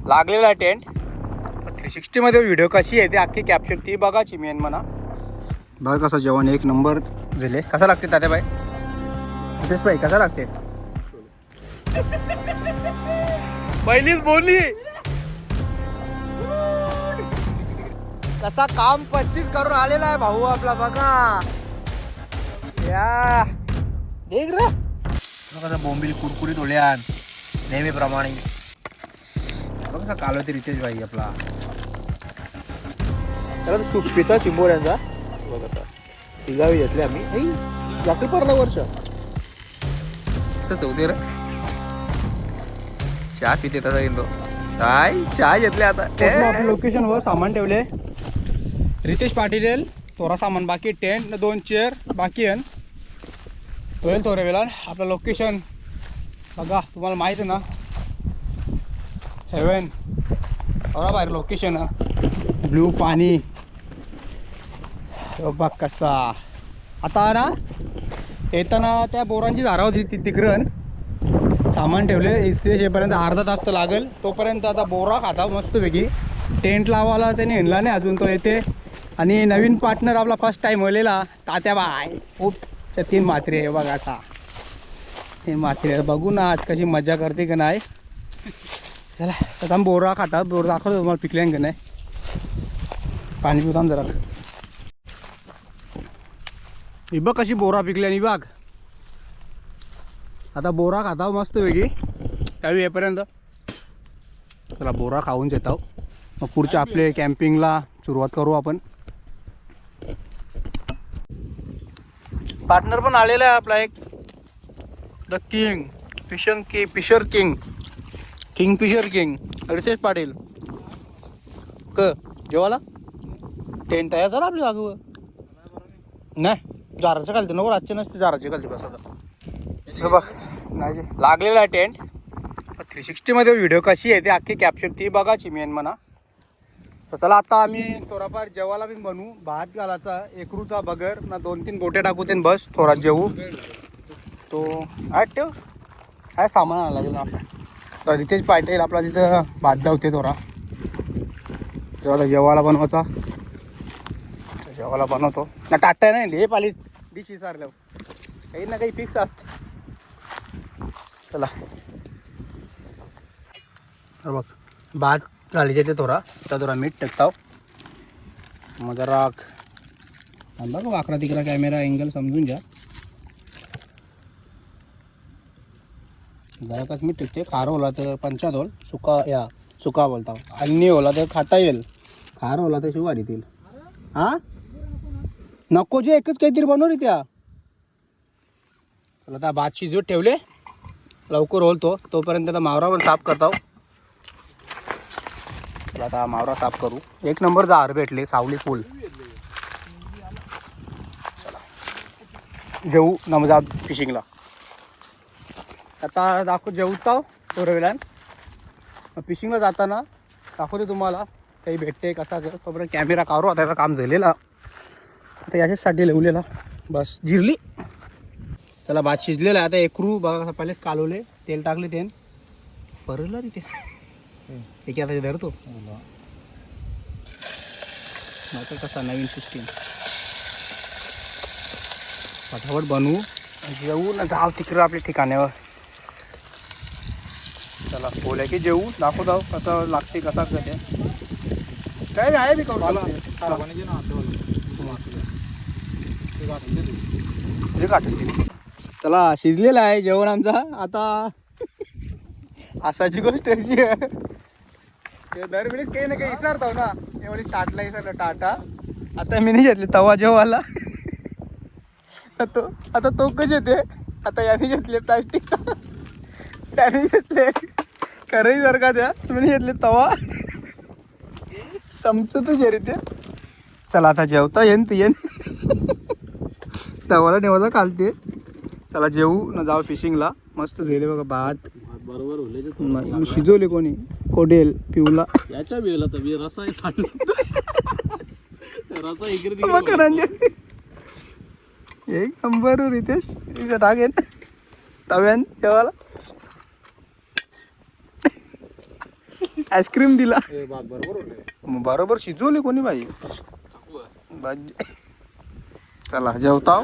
लागलेला आहे टेंट. 360 मध्ये व्हिडिओ कशी आहे ती अख्खी कॅप्चर ती बघाची मेन म्हणा. बघा कसं जेवण एक नंबर झाले. कसं लागते तात्याबाई? तेच बाई कसं लागते? पहिलीच बोलली कसा काम 25 करून आलेला आहे भाऊ आपला. बघा या देख रे कसं बोंबील कुरकुरीत ओल्यान नेहमीप्रमाणे. बघ कसा काल होते रितेश भाई आपला. त्याला सूप पिता चिंबोऱ्यांचा. बघ आता तिघावी घेतले आम्ही. जाते परला वर्ष होते रे. चहा पिते तसा येतो काय. चहा घेतले आता. आपल्या लोकेशनवर सामान ठेवले. रितेश पाटील येईल थोडा सामान बाकी. टेंट 2 चेअर बाकी आहे. होईल थोड्या वेळा. आपलं लोकेशन बघा तुम्हाला माहीत आहे ना. हेवन बघा बाहेर लोकेशन ब्ल्यू पाणी. बघ कसा. आता ना येताना त्या बोरांची झाडं होती तिकडं सामान ठेवले. इथे येपर्यंत अर्धा तास तर लागेल. तोपर्यंत आता बोरा खाता मस्तपैकी. टेंट लावायला त्याने हिंडला नाही अजून तो येते. आणि नवीन पार्टनर आपला फर्स्ट टाइम होलेला तात्याबाई. खूप 3 मात्रे आहे बघा. असा 3 मात्रे बघू ना आज कशी मजा करते का नाही. चला आता बोरा खाता. बोर दाखवतो तुम्हाला पिकल्यान का नाही. पाणी पिऊन जरा. ही बघ कशी बोरा पिकल्यानी बघ. आता बोरा खाता मस्त वेगळी त्यावेळी येईपर्यंत. चला बोरा खाऊन येतो मग पुढच्या आपले कॅम्पिंगला सुरुवात करू आपण. पार्टनर पण आलेला आहे आपला एक the kingfisher kingfisher king Ritesh Patil. जेवाला टेंट आहे जरा आपली जागेवर नाही. जाराचं घालते नको रातचे नसते. जाराचे घालते बस. आता बघ नाही लागलेला आहे टेंट. 360 मध्ये व्हिडिओ कशी आहे ती अख्खी कॅप्चर ती बघाची मेन म्हणा. तर चला आता आम्ही थोडाफार जेवायला बी बनवू. भात घालायचा एकरूचा बगर ना 2-3 बोटे टाकू ते बस थोडा जेवू. तो आठ ठेव काय सामान आणायला लागेल ना आपल्या. रितेश पाटील आपला तिथं भात धावते थोडा. तेव्हा जेवायला बनवायचा. जेवायला बनवतो ना. टाटा नाही हे पाली डिश विचारलं काही ना काही फिक्स असते. चला बघ भात घालायचे ते थोडा. आता थोडा मीठ टाकताव. मग जरा बघ वाकरा तिकरा कॅमेरा अँगल समजून घ्या. जरा काच मीठ टाकते. खार होला तर पंचात होल. सुका बोलता. अन्नी होला तर खाता येईल. खार होला तर शिवार येतील. हां नको जे एकच काहीतरी बनवली त्या. चला आता भात शिजवत ठेवले. लवकर होलतो तोपर्यंत आता मावरा पण साफ करतो. चला आता मावरा साफ करू. एक नंबर जार भेटले सावली फुल. चला जेवू ना मग जा फिशिंगला. आता दाखव जेवतो थोड्या वेळान. फिशिंगला जाताना दाखवते तुम्हाला काही भेटते कसा कर. तोपर्यंत कॅमेरा काढू. आता याचं काम झालेला आता याच्यासाठी लावलेला बस जिरली. त्याला भात शिजलेला आहे. आता एकरू बघा पहिलेच कालवले. तेल टाकले तेन परला तिथे एक आता धरतो. आता कसा नवीन सिस्टीम फटाफट बनवू जेवू ना जाऊ तिकडं आपल्या ठिकाणावर. चला बोल्या की जेवू दाखवू जाऊ कसं लागते कसा करते काय आहे मी करू. चला शिजलेला आहे जेवण आमचा. आता असाची गोष्ट अशी आहे दरवेळेस काही ना काही विसरतो ना. एवढी टाटला विसरलं टाटा. आता मी नाही घेतले तवा जेवायला. आता तो कसे येते. आता याने घेतले प्लास्टिकचा. त्याने घेतले खरंही जर का त्या तुम्ही घेतले तवा चमचं तर शरीर. चला आता जेवता येईन ती येईन. तवाला नेवायचा कालते. चला जेवू ना जाऊ फिशिंगला. मस्त झाले बघा भात बरोबर शिजवले कोणी कोडेल पिवला याच्या वेळेला तर रसा एक नंबर रितेश टाकेन तव्यान जेवायला. आईस्क्रीम दिला बरोबर बरोबर शिजवली कोणी बाई चला जेवताव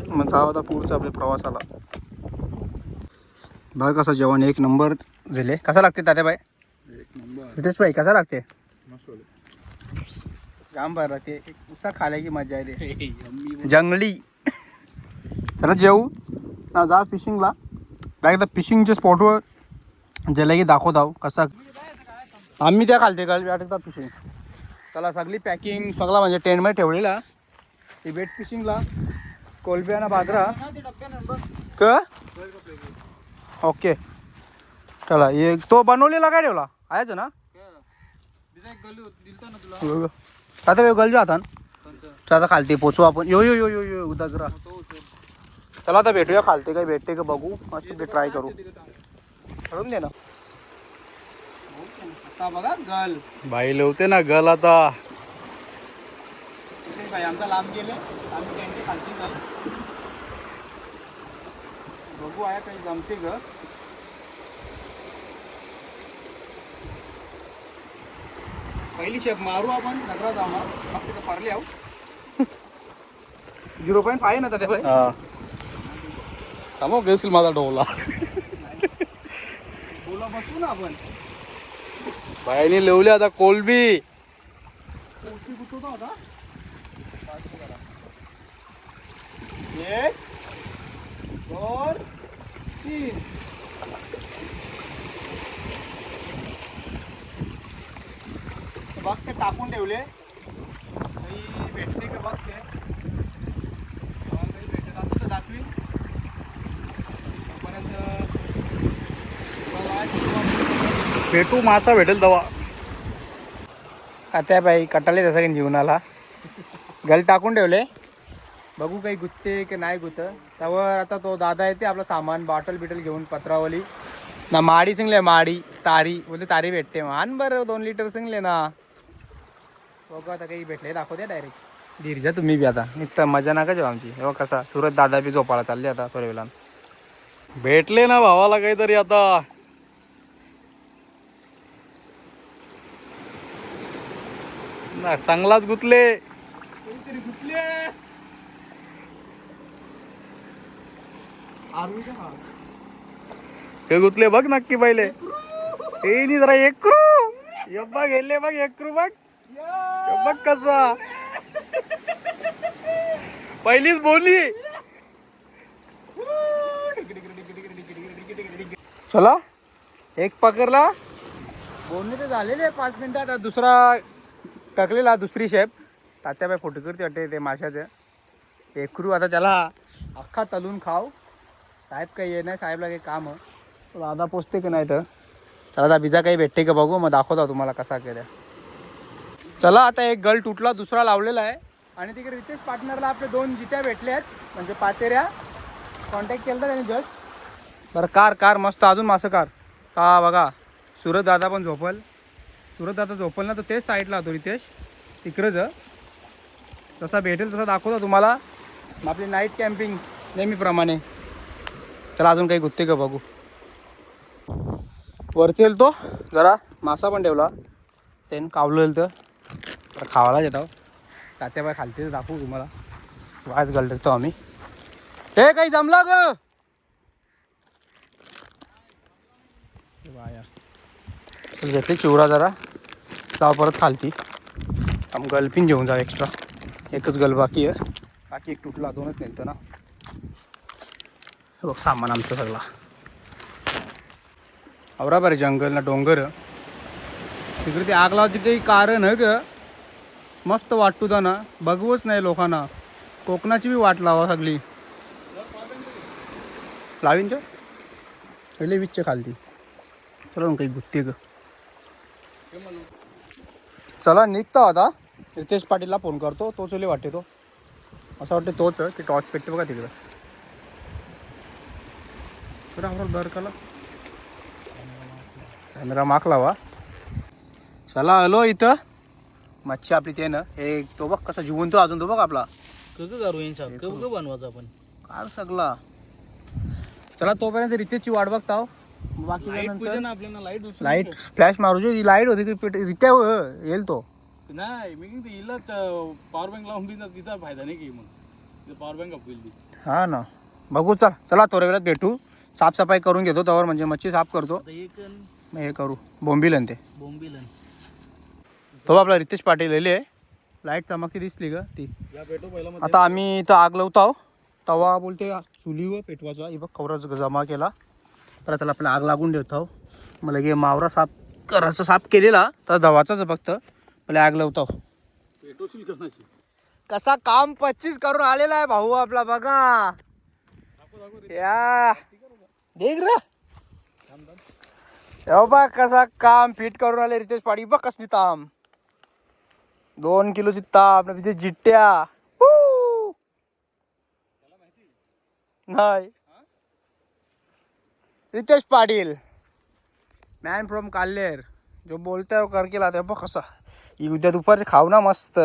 मग जाऊ आता पुढचा आपल्या प्रवासाला. बघ कसं जेवण एक नंबर झाले. कसा लागते तात्या बाई रितेश बाई कसा लागते जाम बरं ते उसा खाल्या की मजा येते जंगली. चला जेवू ना जा फिशिंगला एकदा फिशिंगच्या स्पॉटवर ज्याला की दाखवत आहो कसा आम्ही त्या खालते एकदा फिशिंग. चला सगळी पॅकिंग सगळा म्हणजे टेंटमध्ये ठेवलेला ती बेट फिशिंगला कोलबियाना बाजरा क ओके. चला एक तो बनवलेला काय ठेवला आहेच ना आता गलजो आता आता खालते पोचू आपण यो यो यो यो यो उदागरा. चला आता भेटूया खालते काही भेटते का बघू मस्त ते ट्राय करू करून दे ना आता बघा गल बाई लवते ना गल आता भाई आमचा लांब गेले आम्ही त्यांची खालती गल बघू आहे काही जमते ग. पहिली शेप मारू आपण नगरा जाऊ मग तिथं परले आहो 0.5 ना त्या भाई थांबव घेशील माझा डोला बोला बसू ना आपण बाईने लिवले आता कोलबी कुठं होता 1 2 3 बघ ते टाकून ठेवले काही भेटते का बघ ते काही भेटत असं तर दाखवी भेटू मासा भेटेल दवा आता बाई कटाले तसं काही जीवनाला गल टाकून ठेवले बघू काही गुत्ते की नाही गुत त्यावर आता तो दादा येते आपलं सामान बॉटल बिटल घेऊन पत्रावली ना माडी सिंगले माडी तारी बोलते तारी भेटते मान बरं 2 लिटर सिंगले ना बघू आता काही भेटले दाखवते डायरेक्ट धीरजा तुम्ही बी आता नुसतं मजा नका जेव्हा आमची हो कसा सुरत दादा बी झोपाळा चालले आता परवेला भेटले ना भावाला काहीतरी आता ना चांगलाच गुतले हे गुतले बघ नक्की पहिले हे नी जरा एकरू बघ गेले बघ एकरू बघ बघ कसा पहिलीच बोली. चला एक पकडला बोलणे तर झालेले 5 मिनिटात दुसरा टाकलेला दुसरी शेप तात्याबाई फोटो करते वाटते ते माशाचं एकरू आता त्याला अख्खा तलून खाव साहेब काही ये नाही साहेबला काही काम दादा पोचते की नाही तर चला आता बिजा काही भेटते का बघू मग दाखवता तुम्हाला कसा केल्या. चला आता एक गल तुटला दुसरा लावलेला आहे आणि तिकडे रितेश पार्टनरला आपले 2 जित्या भेटले आहेत म्हणजे पातेऱ्या कॉन्टॅक्ट केला त्यांनी जस्ट बरं कार मस्त अजून मासं कार का बघा सुरत दादा पण झोपल ना तर तेच साईडला होतो रितेश तिकडंच जसा भेटेल तसा दाखवतो तुम्हाला. आपली नाईट कॅम्पिंग नेहमीप्रमाणे त्याला अजून काही गुत्ते का बघू वरती येईल तो जरा मासा पण ठेवला त्यानं कावलं येईल तर खावायला येतो तात्याबाई खालते दाखवू तुम्हाला वायच घालतो आम्ही हे काही जमला ग घेतली चिवरा जरा जाऊ परत खालती आम गलपिन घेऊन जाऊ एक्स्ट्रा एकच गल बाकी आहे बाकी एक तुटला 2च नेलतं ना. बघ सामान आमचं सगळा आवरा बरं जंगल ना डोंगर तिकडे ते आग लावते काही कारण आहे ग मस्त वाटतो दा ना बघवच नाही लोकांना कोकणाची बी वाट लावा सगळी लावीन पहिले विच्चे खालती चला काही गुत्ते ग. चला निघता आता रितेश पाटीलला फोन करतो तोच लय वाटते तो असं वाटते तोच की टॉर्च पेटते बघा तिकडं तर आम्हाला दर कला कॅमेरा मागला वा. चला आलो इथं मच्छी आपली ते ना हे तो बघ कसा जिवंत अजून तो बघ आपला बनवायचं आपण कार सगळा. चला तोपर्यंत रितेशची वाट बघताव बाकी नंतर आपल्याला लाईट लाईट फ्लॅश मारू जी लाईट होती की रित्या येईल तो नाही मी हिला पॉवर बँक लावून बी तिचा फायदा नाही की मग पॉवर बँक होईल. हा ना बघू चला थोड्या वेळात भेटू. साफसफाई करून घेतो त्यावर म्हणजे मच्छी साफ करतो. मग हे करू बोंबील ते तो आपला रितेश पाटील लिहिले लाईट चमकती दिसली ग ती. आता आम्ही इथं आग लावतो तवा बोलते चुलीवर पेटवायचा हे बघ कवराच जमा केला तर त्याला आपल्या आग लागून ठेवतो. मला लगे मावरा साफ करायचं साफ केलेला तर दवाचाच फक्त मला आग लावतो. कसा काम 25 करून आलेला आहे भाऊ आपला बघा या देख रे बघ कसा काम फिट करून आले रितेश पाटील बघ कसली ताम 2 किलोची ताप तिथे जिट्ट्या नाही रितेश पाटील मॅन फ्रॉम काल्हेर जो बोलतोय कर केला ते बघ कसा उद्या दुपारचे खाऊ ना मस्त.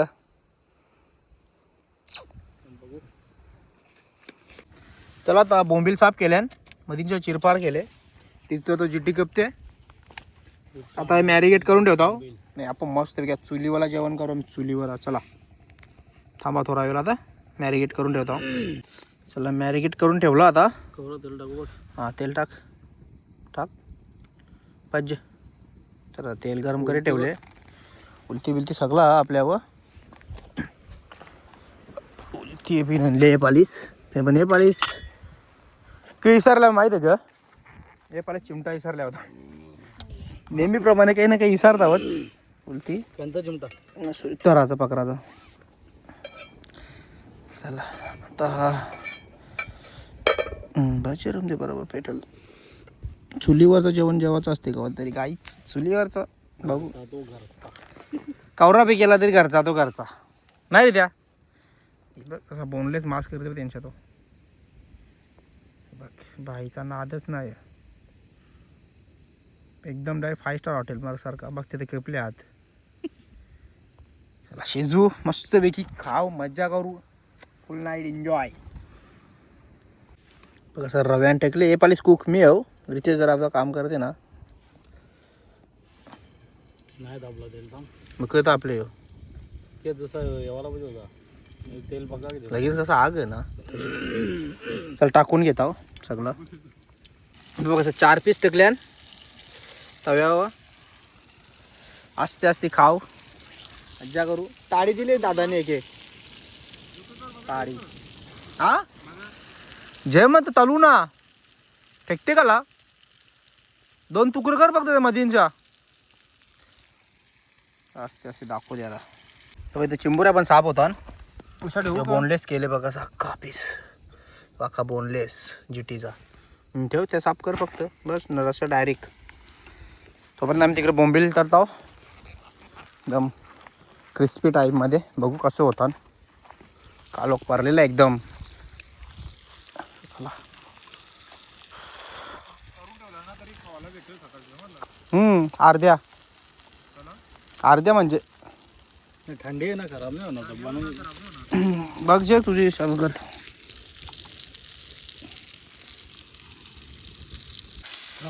चला आता बोंबील साफ केल्यान मधींच्या चिरपार केले तिथं तो जिट्टी कपते आता मॅरिगेट करून ठेवतो. नाही आपण मस्त घ्या चुलीवाला जेवण करू चुलीवर. चला थांबा थोडा वेळ आता मॅरिगेट करून ठेवतो. चला मॅरिगेट करून ठेवलं आता. हां तेल टाक पाहिजे तर तेल गरम करे ठेवले उलटी बिलती सगळा आपल्यावर उलटी बी हे पालीस हे पण हे पालीस की विसरला माहिती आहे का हे पालीस चिमटा विसरल्या होता. नेहमीप्रमाणे काही ना काही विसरतावच उलटी त्यांचा चिमटा तराचा पकराचा. चला आता भाजीरम दे बरोबर पेटल. चुलीवरचं जेवण जेवायचं असते का तरी काहीच चुलीवरचं बघू कवरा बी केला तरी घरचा तो घरचा नाही रे त्या बघ बोनलेस मास्क करते त्यांच्या तो बघ बाईचा नादच नाही एकदम डायरेक्ट 5 स्टार हॉटेल मला सारखा बघ तिथे केपले आहात. चला शिजू मस्तपैकी खाऊ मज्जा करू फुल नाईट एन्जॉय. बघा सर रव्यान टेकले हे पालीस कुक मी हो रितेश जरा आपलं काम करते ना नाही दाबला तेल मग कळतं आपले हो जसं एवढा पाहिजे होता तेल बघा लगेच कसं आग आहे ना. चल टाकून घेता हो सगळं बघ कसं 4 पीस टाकल्यान तव्यावर आस्ते आस्ते खाऊ मज्जा करू. ताडी दिली दादाने एक ताडी हा जय मग तलू ना फेकते काला 2 तुकडे कर फक्त मधींच्या आस्ते आस्ते दाखवू द्याला. तर इथे चिंबुऱ्या पण साफ होता बोनलेस केले बघा अख्खा पीस अख्खा बोनलेस जिटीचा ठेव त्या साफ कर फक्त बस न रस्सा डायरेक्ट. तोपर्यंत आम्ही तिकडे बोंबील करतो एकदम क्रिस्पी टाईपमध्ये बघू कसं होतं. कालोख भरलेला एकदम. चला अर्ध्या म्हणजे थंडी आहे ना खराब नाही होणार बनवून बघ जे तुझी सगळं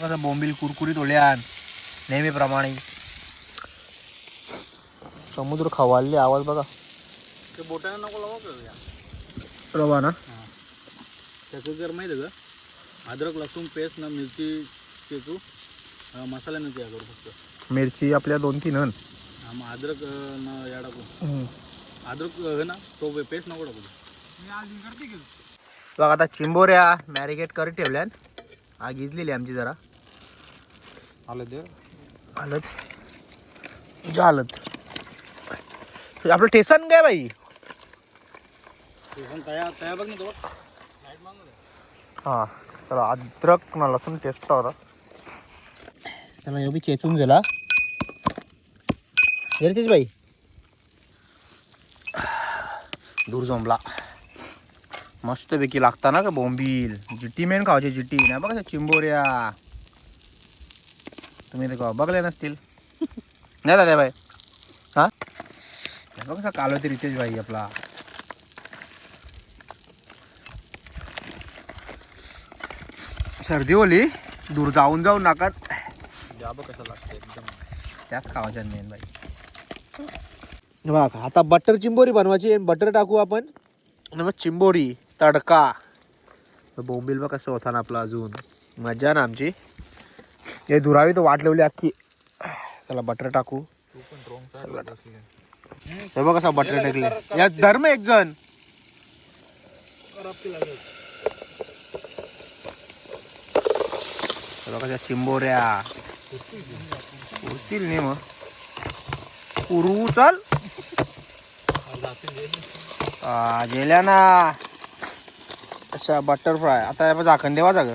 कसं बोंबील कुरकुरीत ओल्यान नेहमीप्रमाणे समुद्र खवालले आवाज बघा ते बोटाने नको लावा रवा ना. त्याचं जर माहिती आहे का अद्रक लसूण पेस्ट ना मिरची चेचू मसाल्यानं तयार करू फक्त मिरची आपल्या 2-3 हन मग अद्रक न या टाकू अद्रक हे ना तो पेस्ट नको टाकू. बघ आता चिंबोऱ्या मॅरिगेट करून ठेवल्यान आग इजलेली आमची जरा झालं आपलं टेसन काय बाई तया बघ ना तो हां चला अद्रक ना लसूण टेस्ट होता त्याला हे बी चेचून गेला तेच बाई दूर जमला मस्तपैकी लागता ना का बोंबील जिट्टी मेन खावायची जिट्टी नाही बघा चिंबोऱ्या तुम्ही ते बघले नसतील नाही दादा बाई हां बघा काल होते रितेश भाई आपला सर्दी होली दूर जाऊन जाऊन नाकात कसं लागतं एकदम. त्याच खावायच्या मेन बाई. बघ आता बटर चिंबोरी बनवायची आणि बटर टाकू आपण आणि मग चिंबोरी तडका. बोंबील बघ कसं होता ना आपला अजून मजा ना आमची. हे धुरावी तर वाट लावली अख्खी. चला बटर टाकू. हे बघ कसा बटर टाकले या धर्म एक जण. कशा चिंबोऱ्या उरतील नाही मग उरू चल गेल्या ना. अशा बटर फ्राय. आता या झाकण देवा जाग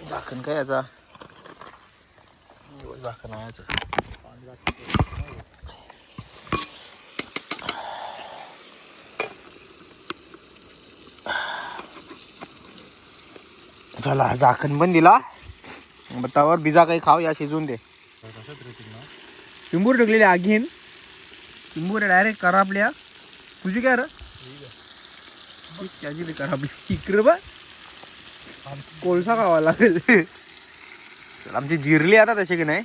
झाकण काय याचा झाकण आहे. चला झाकण पण दिला. बतावर बिजा काही खाऊ या शिजून दे. चिंबूर टाकलेली आगीन चिंबूर डायरेक्ट कराबल्या. तुझी काय रे त्याची बी कराबली इकडे बा कोळसा खावा लागेल. आमची जिरली आता तशी की नाही.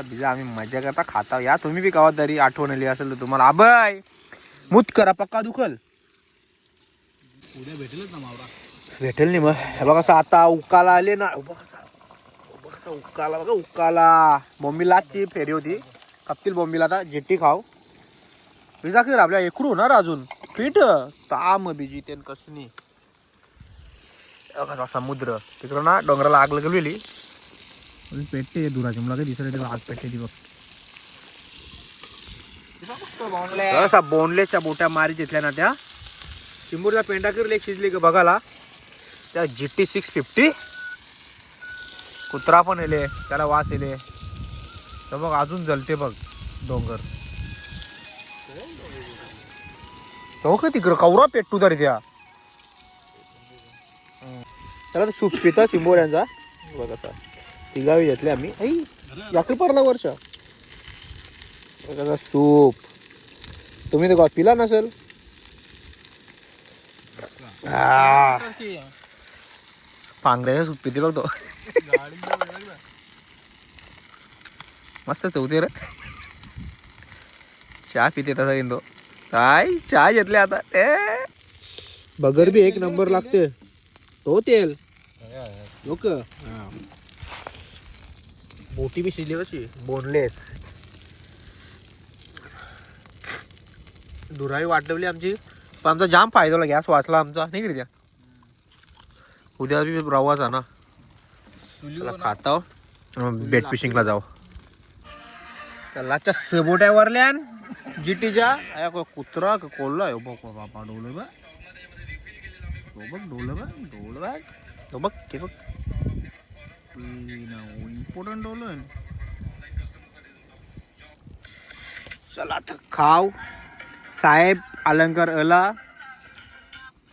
बिजा आम्ही मजा करता खाता. या तुम्ही बी गावात तरी आठवण आली असेल तर तुम्हाला. आबाय मूत करा पक्का दुखल. उद्या भेटेलच ना मावरा. भेटेल नाही मग. हे बघा कसं आता उकाला आले ना. उकाला बघा उकाला. बोंबीलाची फेरी होती. कपतील बोंबीला आता जेट्टी खाऊ. पिझ्झा खीर आपल्या एकरू होणार अजून पीठ ताम बिजी तेन कसनी. समुद्र तिकडं ना डोंगराला आग लागलेली. पेटते दुराची मला काही दिसत आग पेटते ती बघ. असा बोनलेसच्या बोट्या मारी घेतल्या ना त्या. चिंबूरला पेंडा किरले एक शिजली का बघाला. त्या GT 650 कुत्रा पण येले त्याला वास येले. तर बघ अजून जलते बघ डोंगर. तो का तिकडं कवरा पेटू तरी त्या. त्याला सूप पिता चिंबोऱ्यांचा बघ असा. तिघावी घेतले आम्ही. याकडे पडला वर्ष सूप. तुम्ही तर पिला नसेल. पांगऱ्याच्या सूप पिते बघ तो. मस्त चौथे रे. चहा पिते तसा येतो काय. चहा घेतले आता बगर बी एक नंबर लागते. तो तेल लोक बोटी बी शिजली कशी बोनलेस. धुराई वाटवली आमची. पण आमचा जाम फायदा होला. गॅस वाचला आमचा नाही का. त्या उद्या बी रवाचा ना खाता बेट फिशिंगला जाऊ. त्याला सबोट्यावरल्यान GTच्या कुत्रा कोल्ला बापा डोल बघ. डोल बघ डोल बघ तो बघ ते बघ इम्पॉर्टंट डोल. चला आता खाऊ. साहेब अलंकार अला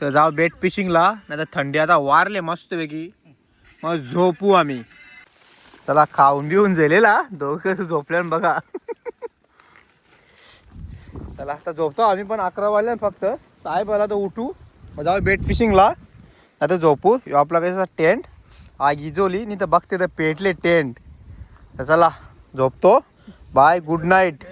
तर जाऊ बेट फिशिंगला. नाही तर थंडी आता वारले मस्तपैकी. मग झोपू आम्ही. चला खाऊन बिऊन झालेला दोघं झोपल्यान बघा. चला आता झोपतो आम्ही पण 11 वाजल्या फक्त. साहेब आला तर उठू मग जाऊ बेट फिशिंगला. आता झोपू. आपला कसा टेंट आग इजवली नाही तर बघते तर पेटले टेंट. चला झोपतो. Bye good night.